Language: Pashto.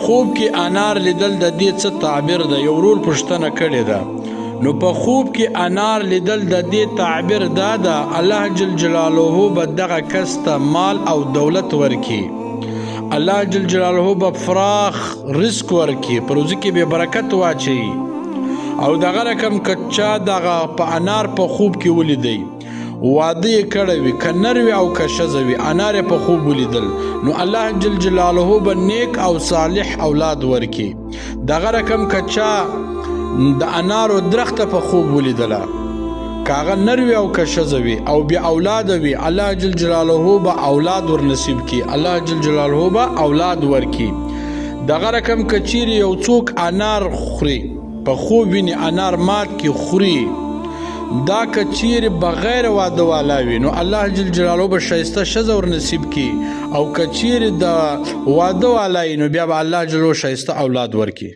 خوب کې انار لیدل د دې څه تعبیر ده؟ یو ورور پوښتنه کړې ده. نو په خوب کې انار لیدل د دې تعبیر دا ده الله جل جلاله به دغه کس ته مال او دولت ورکي. الله جل جلاله به فراخ رزق ورکي، په روزي کې به برکت واچي. او دغه رقم کچا دغه په انار په خوب کې ولیدي، واده یې کړی وي، که نر وي او که ښځه وي، انار یې په خوب ولیدل، نو الله جل جلاله به نیک او صالح اولاد ورکي. دغه رقم کچا د انارو درخته په خوب ولیدله، که هغه نر وي او که ښځه وي او بیا اولاد وي، الله جل جلاله به اولاد ورنصیب کی، الله جل جلاله به اولاد ورکي. دغه رقم که چیرې یو څوک انار خوري، په خوب ویني انار مات کی خوري، دا که چیرې بغیر واده والا وي نو الله جل جلاله به ښایسته ښځه ورنصیب کی، او که چیرې د واده والا وي نو بیا به الله جل ښایسته اولاد ورکي.